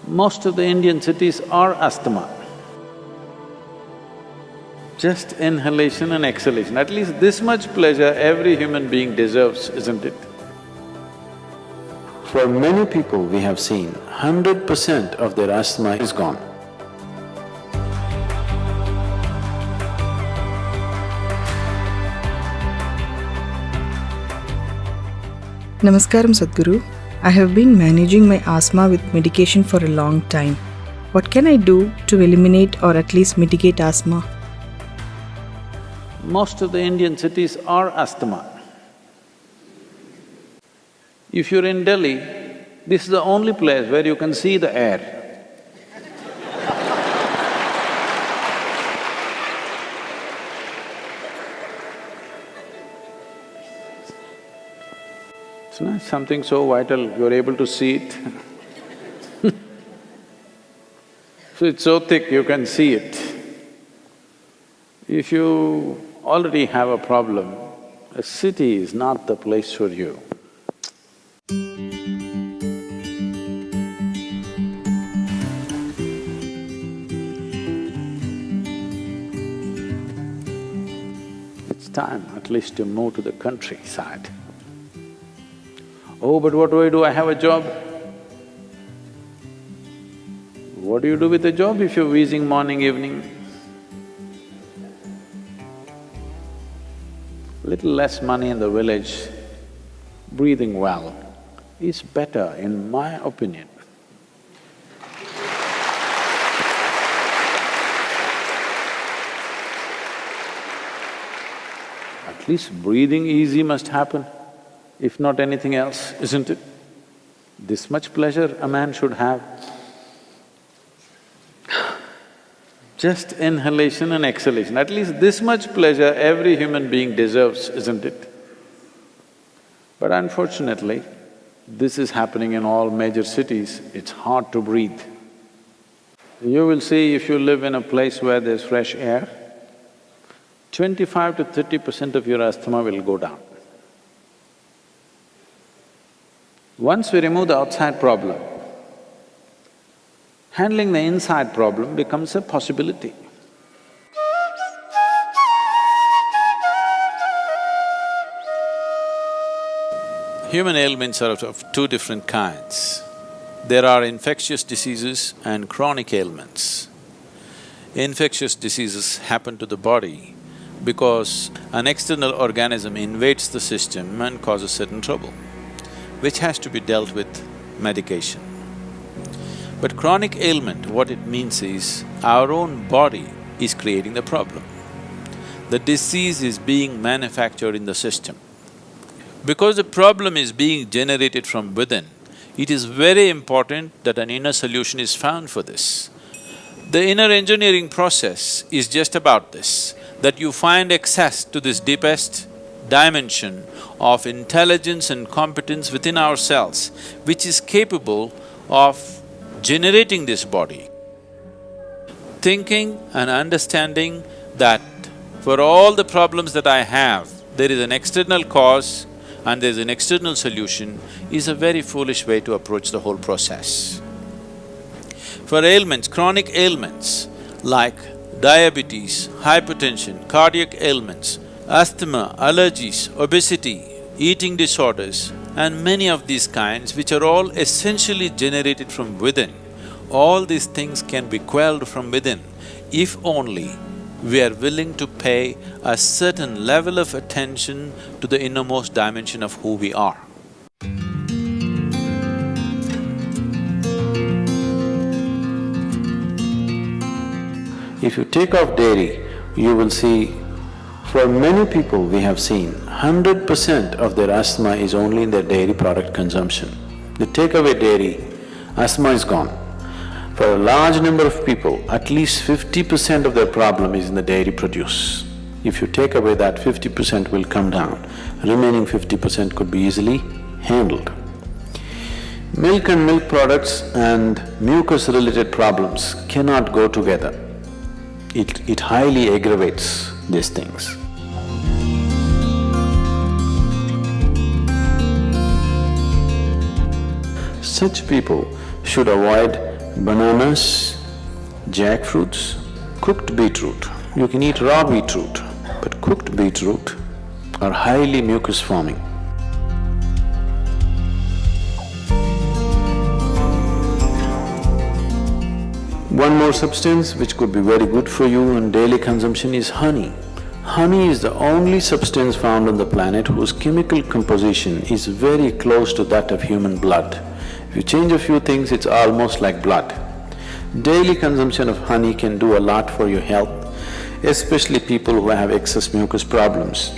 Most of the Indian cities are asthma. Just inhalation and exhalation, at least this much pleasure every human being deserves, isn't it? For many people we have seen, 100% of their asthma is gone. Namaskaram Sadhguru. I have been managing my asthma with medication for a long time. What can I do to eliminate or at least mitigate asthma? Most of the Indian cities are asthma. If you're in Delhi, this is the only place where you can see the air. It's not something so vital, you're able to see it. So it's so thick, you can see it. If you already have a problem, a city is not the place for you. It's time at least to move to the countryside. Oh, but what do? I have a job. What do you do with a job if you're wheezing morning, evening? Little less money in the village, breathing well is better in my opinion. At least breathing easy must happen, if not anything else, isn't it? This much pleasure a man should have. Just inhalation and exhalation, at least this much pleasure every human being deserves, isn't it? But unfortunately, this is happening in all major cities, it's hard to breathe. You will see if you live in a place where there's fresh air, 25 to 30% of your asthma will go down. Once we remove the outside problem, handling the inside problem becomes a possibility. Human ailments are of two different kinds. There are infectious diseases and chronic ailments. Infectious diseases happen to the body because an external organism invades the system and causes certain trouble, which has to be dealt with medication. But chronic ailment, what it means is, our own body is creating the problem. The disease is being manufactured in the system. Because the problem is being generated from within, it is very important that an inner solution is found for this. The inner engineering process is just about this, that you find access to this deepest dimension of intelligence and competence within ourselves, which is capable of generating this body. Thinking and understanding that for all the problems that I have, there is an external cause and there is an external solution is a very foolish way to approach the whole process. For ailments, chronic ailments like diabetes, hypertension, cardiac ailments, asthma, allergies, obesity, eating disorders, and many of these kinds which are all essentially generated from within, all these things can be quelled from within if only we are willing to pay a certain level of attention to the innermost dimension of who we are. If you take off dairy, you will see, for many people we have seen, 100% of their asthma is only in their dairy product consumption. You take away dairy, asthma is gone. For a large number of people, at least 50% of their problem is in the dairy produce. If you take away that, 50% will come down, remaining 50% could be easily handled. Milk and milk products and mucus-related problems cannot go together. It highly aggravates these things. Such people should avoid bananas, jackfruits, cooked beetroot. You can eat raw beetroot, but cooked beetroot are highly mucus forming. One more substance which could be very good for you in daily consumption is honey. Honey is the only substance found on the planet whose chemical composition is very close to that of human blood. If you change a few things, it's almost like blood. Daily consumption of honey can do a lot for your health, especially people who have excess mucus problems.